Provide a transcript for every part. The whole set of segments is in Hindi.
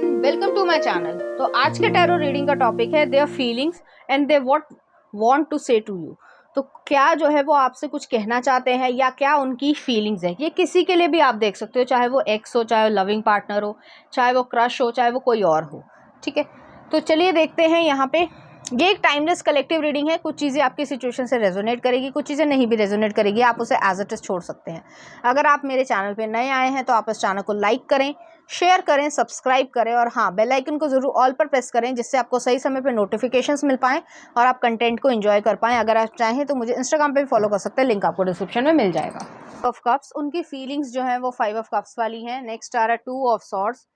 Everyone, welcome to my channel. तो आज के टैरो रीडिंग का टॉपिक है their feelings and they what want to say to you. तो क्या जो है वो आपसे कुछ कहना चाहते हैं या क्या उनकी फीलिंग्स है। ये किसी के लिए भी आप देख सकते हो, चाहे वो एक्स हो, चाहे वो लविंग पार्टनर हो, चाहे वो क्रश हो, चाहे वो कोई और हो। ठीक है, तो चलिए देखते हैं। यहाँ पे ये एक टाइमलेस कलेक्टिव रीडिंग है। कुछ चीज़ें आपकी सिचुएशन से रेजोनेट करेगी, कुछ चीज़ें नहीं भी रेजोनेट करेगी, आप उसे एज इट इज छोड़ सकते हैं। अगर आप मेरे चैनल पे नए आए हैं तो आप इस चैनल को लाइक करें, शेयर करें, सब्सक्राइब करें और हाँ, बेल आइकन को जरूर ऑल पर प्रेस करें, जिससे आपको सही समय पे नोटिफिकेशंस मिल पाएँ और आप कंटेंट को एंजॉय कर पाएँ। अगर आप चाहें तो मुझे इंस्टाग्राम पे भी फॉलो कर सकते हैं, लिंक आपको डिस्क्रिप्शन में मिल जाएगा। ऑफ कप्स, उनकी फीलिंग्स जो है वो 5 ऑफ कप्स वाली हैं। नेक्स्ट आ रहा है 2 of swords,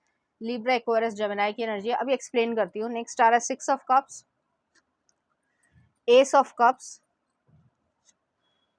Libra, Aquarius, Gemini की एनर्जी है। अभी एक्सप्लेन करती हूँ। नेक्स्ट आ रहा है 6 of cups, S of cups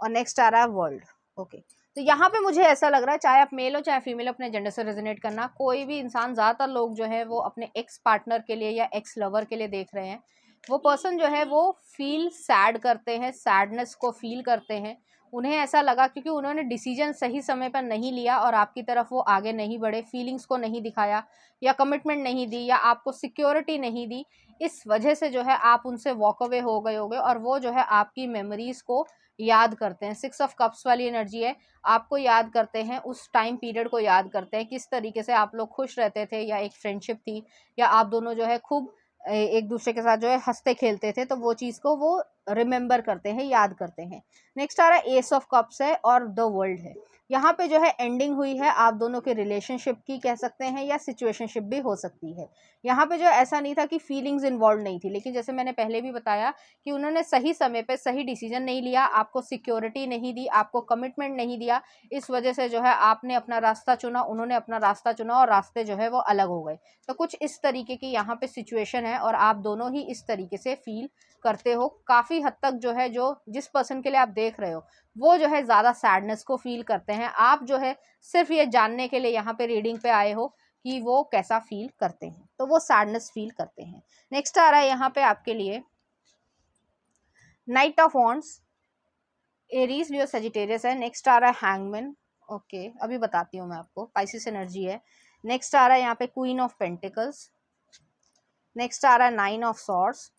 और नेक्स्ट आ रहा है वर्ल्ड। ओके, तो यहाँ पे मुझे ऐसा लग रहा है, चाहे आप मेल हो चाहे फीमेल, अपने जेंडर से रेजोनेट करना। कोई भी इंसान, ज़्यादातर लोग जो है वो अपने एक्स पार्टनर के लिए या एक्स लवर के लिए देख रहे हैं। वो पर्सन जो है वो फील सैड करते हैं, सैडनेस को फील करते हैं। उन्हें ऐसा लगा क्योंकि उन्होंने डिसीजन सही समय पर नहीं लिया और आपकी तरफ वो आगे नहीं बढ़े, फीलिंग्स को नहीं दिखाया या कमिटमेंट नहीं दी या आपको सिक्योरिटी नहीं दी। इस वजह से जो है आप उनसे वॉक अवे हो गए होगे और वो जो है आपकी मेमोरीज को याद करते हैं। 6 ऑफ कप्स वाली एनर्जी है, आपको याद करते हैं, उस टाइम पीरियड को याद करते हैं, किस तरीके से आप लोग खुश रहते थे या एक फ्रेंडशिप थी या आप दोनों जो है खूब एक दूसरे के साथ जो है हंसते खेलते थे। तो वो चीज़ को वो रिमेंबर करते हैं, याद करते हैं। नेक्स्ट आ रहा है एस ऑफ कप्स है और द वर्ल्ड है। यहाँ पे जो है एंडिंग हुई है आप दोनों के रिलेशनशिप की, कह सकते हैं, या सिचुएशनशिप भी हो सकती है। यहाँ पे जो ऐसा नहीं था कि फीलिंग्स इन्वॉल्व नहीं थी, लेकिन जैसे मैंने पहले भी बताया कि उन्होंने सही समय पे सही डिसीजन नहीं लिया, आपको सिक्योरिटी नहीं दी, आपको कमिटमेंट नहीं दिया। इस वजह से जो है आपने अपना रास्ता चुना, उन्होंने अपना रास्ता चुना और रास्ते जो है वो अलग हो गए। तो कुछ इस तरीके की यहाँ पे सिचुएशन है और आप दोनों ही इस तरीके से फील करते हो। काफ़ी हद तक जो है, जो जिस पर्सन के लिए आप देख रहे हो वो जो है ज़्यादा सैडनेस को फील करते हैं। आप जो है सिर्फ ये जानने के लिए यहाँ पे रीडिंग पे आए हो कि वो कैसा फील करते हैं, तो वो सैडनेस फील करते हैं। नेक्स्ट आ रहा है यहाँ पे आपके लिए night of wands, Aries, Leo, Sagittarius है। नेक्स्ट आ रहा है हैंगमैन। ओके, अभी बताती हूँ मैं आपको। पाइसिस एनर्जी है। नेक्स्ट आ रहा है यहाँ पे क्वीन ऑफ पेंटिकल्स। नेक्स्ट आ रहा है 9 ऑफ सॉर्ड्स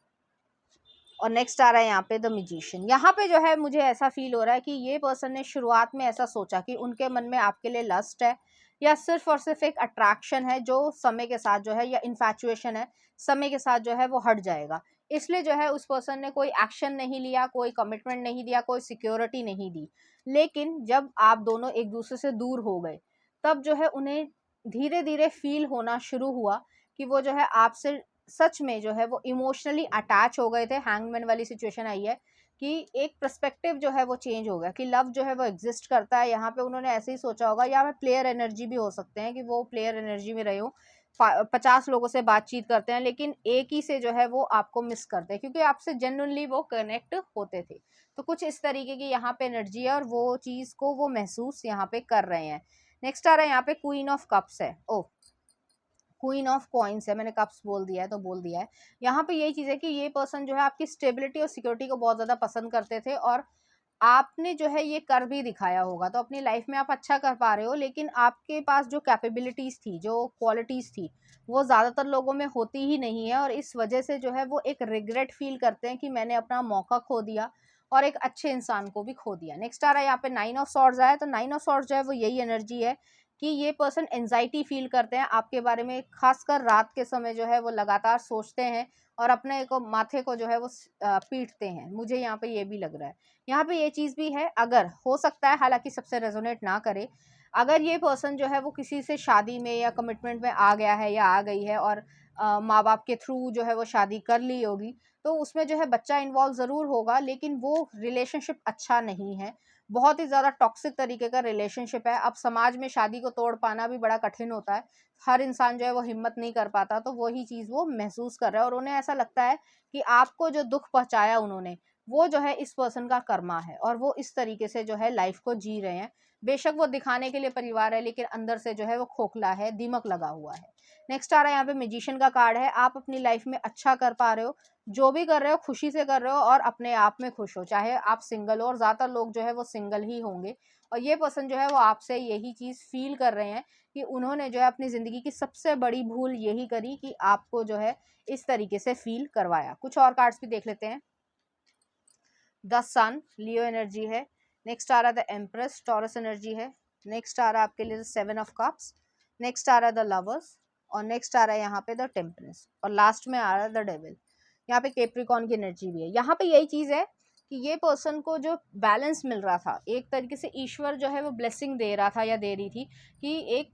और नेक्स्ट आ रहा है यहाँ पे द मैजिशियन। यहाँ पे जो है मुझे ऐसा फील हो रहा है कि ये पर्सन ने शुरुआत में ऐसा सोचा कि उनके मन में आपके लिए लस्ट है या सिर्फ और सिर्फ एक अट्रैक्शन है, जो समय के साथ जो है, या इन्फैचुएशन है, समय के साथ जो है वो हट जाएगा। इसलिए जो है उस पर्सन ने कोई एक्शन नहीं लिया, कोई कमिटमेंट नहीं दिया, कोई सिक्योरिटी नहीं दी। लेकिन जब आप दोनों एक दूसरे से दूर हो गए तब जो है उन्हें धीरे धीरे फील होना शुरू हुआ कि वो जो है आपसे सच में जो है वो इमोशनली अटैच हो गए थे। हैंगमैन वाली सिचुएशन आई है कि एक पर्सपेक्टिव जो है वो चेंज हो गया कि लव जो है वो एग्जिस्ट करता है। यहाँ पे उन्होंने ऐसे ही सोचा होगा, या फिर प्लेयर एनर्जी भी हो सकते हैं कि वो प्लेयर एनर्जी में रहे हो, 50 लोगों से बातचीत करते हैं लेकिन एक ही से जो है वो आपको मिस करते हैं क्योंकि आपसे जेन्युइनली वो कनेक्ट होते थे। तो कुछ इस तरीके की यहाँ पे एनर्जी है और वो चीज़ को वो महसूस यहाँ पे कर रहे हैं। नेक्स्ट आ रहा है यहाँ पे क्वीन ऑफ कप्स है। ओ, क्वीन ऑफ कॉइन्स है, मैंने कप्स बोल दिया है तो बोल दिया है। यहाँ पे यही चीज़ है कि ये पर्सन जो है आपकी स्टेबिलिटी और सिक्योरिटी को बहुत ज़्यादा पसंद करते थे और आपने जो है ये कर भी दिखाया होगा। तो अपनी लाइफ में आप अच्छा कर पा रहे हो, लेकिन आपके पास जो कैपेबिलिटीज़ थी, जो क्वालिटीज़ थी, वो ज़्यादातर लोगों में होती ही नहीं है और इस वजह से जो है वो एक रिग्रेट फील करते हैं कि मैंने अपना मौका खो दिया और एक अच्छे इंसान को भी खो दिया। नेक्स्ट आ रहा है यहाँ पे 9 ऑफ सॉर्ड्स आया। तो 9 ऑफ सॉर्ड्स जो है वो यही एनर्जी है कि ये पर्सन एंजाइटी फील करते हैं आपके बारे में, खासकर रात के समय जो है वो लगातार सोचते हैं और अपने को माथे को जो है वो पीटते हैं। मुझे यहाँ पे ये भी लग रहा है। यहाँ पे ये चीज़ भी है, अगर हो सकता है, हालांकि सबसे रेजोनेट ना करे, अगर ये पर्सन जो है वो किसी से शादी में या कमिटमेंट में आ गया है या आ गई है और माँ बाप के थ्रू जो है वो शादी कर ली होगी, तो उसमें जो है बच्चा इन्वॉल्व ज़रूर होगा, लेकिन वो रिलेशनशिप अच्छा नहीं है। बहुत ही ज़्यादा टॉक्सिक तरीके का रिलेशनशिप है। अब समाज में शादी को तोड़ पाना भी बड़ा कठिन होता है, हर इंसान जो है वो हिम्मत नहीं कर पाता। तो वही चीज़ वो महसूस कर रहा है और उन्हें ऐसा लगता है कि आपको जो दुख पहुंचाया उन्होंने, वो जो है इस पर्सन का कर्मा है और वो इस तरीके से जो है लाइफ को जी रहे हैं। बेशक वो दिखाने के लिए परिवार है, लेकिन अंदर से जो है वो खोखला है, दीमक लगा हुआ है। नेक्स्ट आ रहा है यहाँ पे मैजिशियन का कार्ड है। आप अपनी लाइफ में अच्छा कर पा रहे हो, जो भी कर रहे हो खुशी से कर रहे हो और अपने आप में खुश हो, चाहे आप सिंगल हो, और ज़्यादातर लोग जो है वो सिंगल ही होंगे। और ये पर्सन जो है वो आपसे यही चीज़ फील कर रहे हैं कि उन्होंने जो है अपनी ज़िंदगी की सबसे बड़ी भूल यही करी कि आपको जो है इस तरीके से फील करवाया। कुछ और कार्ड्स भी देख लेते हैं। द सन, लियो एनर्जी है। नेक्स्ट आ रहा है द एम्प्रेस, टॉरस एनर्जी है। नेक्स्ट आ रहा है आपके लिए सेवन ऑफ कप्स। नेक्स्ट आ रहा है द लवर्स, और नेक्स्ट आ रहा है यहाँ पे द टेम्परेंस, और लास्ट में आ रहा है द डेविल। यहाँ पे कैप्रिकॉर्न की एनर्जी भी है। यहाँ पे यही चीज़ है कि ये पर्सन को जो बैलेंस मिल रहा था, एक तरीके से ईश्वर जो है वो ब्लेसिंग दे रहा था या दे रही थी कि एक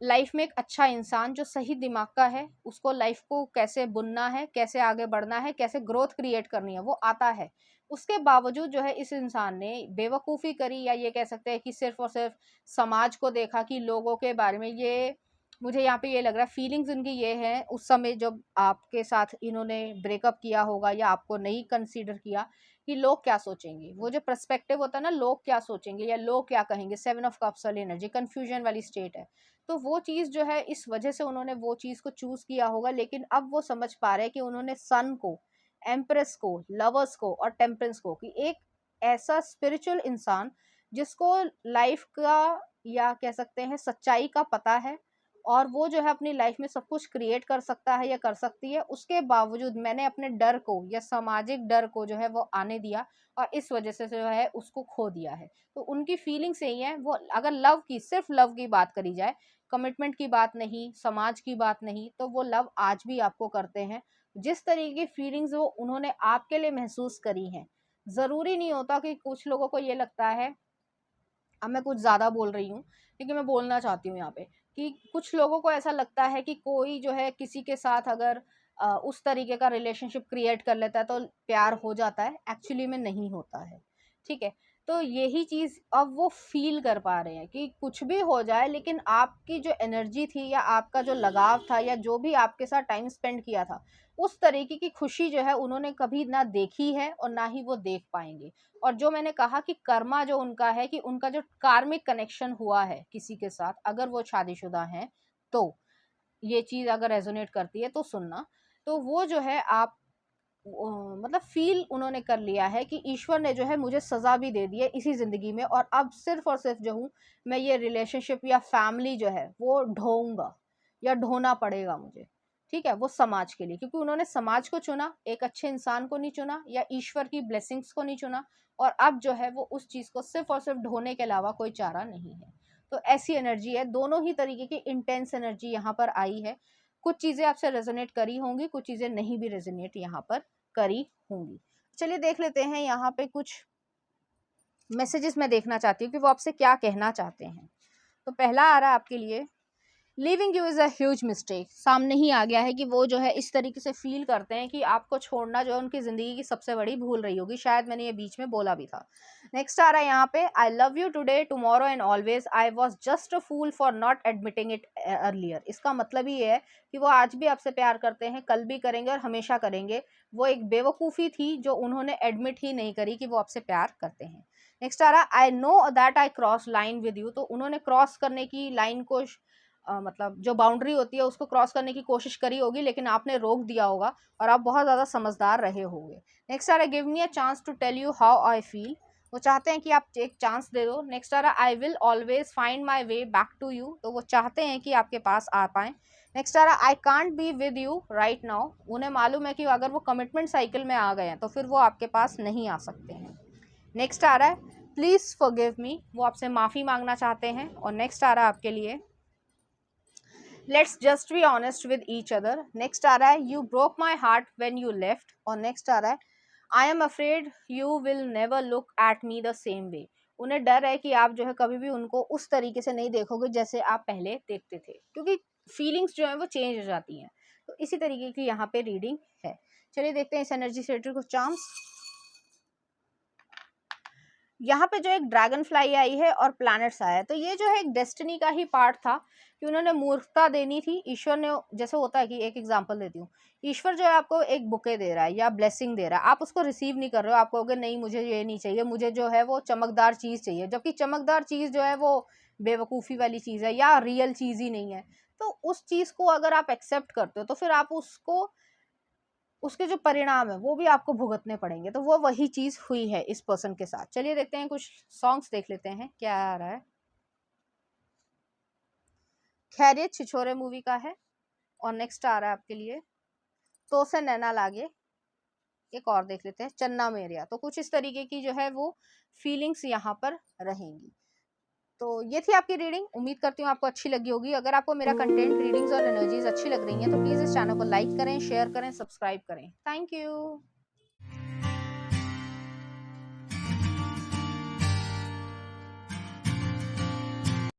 लाइफ में एक अच्छा इंसान जो सही दिमाग का है, उसको लाइफ को कैसे बुनना है, कैसे आगे बढ़ना है, कैसे ग्रोथ क्रिएट करनी है, वो आता है। उसके बावजूद जो है इस इंसान ने बेवकूफ़ी करी, या ये कह सकते हैं कि सिर्फ और सिर्फ समाज को देखा कि लोगों के बारे में ये, मुझे यहाँ पे ये लग रहा है फीलिंग्स इनकी ये है उस समय जब आपके साथ इन्होंने ब्रेकअप किया होगा या आपको नहीं कंसीडर किया, कि लोग क्या सोचेंगे। वो जो पर्सपेक्टिव होता है ना, लोग क्या सोचेंगे या लोग क्या कहेंगे, सेवन ऑफ कप्स वाली एनर्जी कंफ्यूजन वाली स्टेट है। तो वो चीज़ जो है इस वजह से उन्होंने वो चीज़ को चूज़ किया होगा, लेकिन अब वो समझ पा रहे हैं कि उन्होंने सन को, एम्प्रेस को, लवर्स को और टेम्परेंस को, कि एक ऐसा स्पिरिचुअल इंसान जिसको लाइफ का या कह सकते हैं सच्चाई का पता है, और वो जो है अपनी लाइफ में सब कुछ क्रिएट कर सकता है या कर सकती है, उसके बावजूद मैंने अपने डर को या सामाजिक डर को जो है वो आने दिया, और इस वजह से जो है उसको खो दिया है। तो उनकी फीलिंग्स यही है। वो अगर लव की, सिर्फ लव की बात करी जाए, कमिटमेंट की बात नहीं, समाज की बात नहीं, तो वो लव आज भी आपको करते हैं। जिस तरीके की फीलिंग्स वो उन्होंने आपके लिए महसूस करी हैं, ज़रूरी नहीं होता कि कुछ लोगों को ये लगता है, अब मैं कुछ ज़्यादा बोल रही हूँ लेकिन मैं बोलना चाहती हूँ यहाँ पे, कि कुछ लोगों को ऐसा लगता है कि कोई जो है किसी के साथ अगर उस तरीके का रिलेशनशिप क्रिएट कर लेता है तो प्यार हो जाता है, एक्चुअली में नहीं होता है। ठीक है। तो यही चीज़ अब वो फील कर पा रहे हैं कि कुछ भी हो जाए, लेकिन आपकी जो एनर्जी थी या आपका जो लगाव था या जो भी आपके साथ टाइम स्पेंड किया था, उस तरीके की खुशी जो है उन्होंने कभी ना देखी है और ना ही वो देख पाएंगे। और जो मैंने कहा कि कर्मा जो उनका है, कि उनका जो कार्मिक कनेक्शन हुआ है किसी के साथ, अगर वो शादीशुदा हैं तो ये चीज़ अगर रेजोनेट करती है तो सुनना। तो वो जो है आप मतलब फील उन्होंने कर लिया है कि ईश्वर ने जो है मुझे सज़ा भी दे दी है इसी ज़िंदगी में, और अब सिर्फ और सिर्फ जो हूँ मैं ये रिलेशनशिप या फैमिली जो है वो ढोऊंगा या ढोना पड़ेगा मुझे। ठीक है, वो समाज के लिए, क्योंकि उन्होंने समाज को चुना, एक अच्छे इंसान को नहीं चुना या ईश्वर की ब्लेसिंग्स को नहीं चुना, और अब जो है वो उस चीज़ को सिर्फ और सिर्फ ढोने के अलावा कोई चारा नहीं है। तो ऐसी एनर्जी है, दोनों ही तरीके की इंटेंस एनर्जी यहाँ पर आई है। कुछ चीज़ें आपसे रेजोनेट करी होंगी, कुछ चीज़ें नहीं भी रेजोनेट यहाँ पर करी होंगी। चलिए देख लेते हैं यहाँ पे कुछ मैसेजेस मैं देखना चाहती हूँ कि वो आपसे क्या कहना चाहते हैं। तो पहला आ रहा है आपके लिए, living you is a huge mistake. सामने ही आ गया है कि वो जो है इस तरीके से फील करते हैं कि आपको छोड़ना जो है उनकी ज़िंदगी की सबसे बड़ी भूल रही होगी। शायद मैंने ये बीच में बोला भी था। नेक्स्ट आ रहा है यहाँ पे, I love you today tomorrow and always, I was just a fool for not admitting it earlier. इसका मतलब ही है कि वो आज भी आपसे प्यार करते हैं, कल भी करेंगे और हमेशा करेंगे। वो एक बेवकूफ़ी थी जो उन्होंने एडमिट ही नहीं करी कि वो आपसे प्यार करते हैं। नेक्स्ट आ रहा है, I know that I cross line with you. तो उन्होंने क्रॉस करने की लाइन को मतलब जो बाउंड्री होती है उसको क्रॉस करने की कोशिश करी होगी, लेकिन आपने रोक दिया होगा और आप बहुत ज़्यादा समझदार रहे होंगे। नेक्स्ट आ रहा है, give me a chance to tell you how I feel. वो चाहते हैं कि आप एक चांस दे दो। नेक्स्ट आ रहा है, I will always find my way back to you. तो वो चाहते हैं कि आपके पास आ पाएँ। नेक्स्ट आ रहा है, I can't be with you right now. उन्हें मालूम है कि अगर वो कमिटमेंट साइकिल में आ गए हैं तो फिर वो आपके पास नहीं आ सकते हैं। नेक्स्ट आ रहा है, प्लीज़ फॉरगिव मी। वो आपसे माफ़ी मांगना चाहते हैं। और नेक्स्ट आ रहा है आपके लिए, let's just be honest with each other. Next आ रहा है, you broke my heart when you left. और नेक्स्ट आ रहा है, I am afraid you will never look at me the same way. उन्हें डर है कि आप जो है कभी भी उनको उस तरीके से नहीं देखोगे जैसे आप पहले देखते थे, क्योंकि फीलिंग्स जो है वो चेंज हो जाती हैं। तो इसी तरीके की यहाँ पे रीडिंग है। चलिए देखते हैं इस एनर्जी से रिलेटेड कुछ चार्म्स। यहाँ पे जो एक ड्रैगन फ्लाई आई है और प्लैनेट्स आया है, तो ये जो है एक डेस्टिनी का ही पार्ट था कि उन्होंने मूर्खता देनी थी। ईश्वर ने, जैसे होता है कि एक एग्जांपल देती हूँ, ईश्वर जो है आपको एक बुके दे रहा है या ब्लेसिंग दे रहा है, आप उसको रिसीव नहीं कर रहे हो। आप कहोगे नहीं मुझे ये नहीं चाहिए, मुझे जो है वो चमकदार चीज़ चाहिए, जबकि चमकदार चीज़ जो है वो बेवकूफ़ी वाली चीज़ है या रियल चीज़ ही नहीं है। तो उस चीज़ को अगर आप एक्सेप्ट करते हो तो फिर आप उसको उसके जो परिणाम है वो भी आपको भुगतने पड़ेंगे। तो वो वही चीज हुई है इस पर्सन के साथ। चलिए देखते हैं, कुछ सॉन्ग्स देख लेते हैं क्या आ रहा है। खैरियत छिछोरे मूवी का है। और नेक्स्ट आ रहा है आपके लिए तो से नैना लागे। एक और देख लेते हैं, चन्ना मेरिया। तो कुछ इस तरीके की जो है वो फीलिंग्स यहाँ पर रहेंगी। तो ये थी आपकी रीडिंग। उम्मीद करती हूँ आपको अच्छी लगी होगी। अगर आपको मेरा कंटेंट, रीडिंग्स और एनर्जीज अच्छी लग रही हैं तो प्लीज़ इस चैनल को लाइक करें, शेयर करें, सब्सक्राइब करें। Thank you.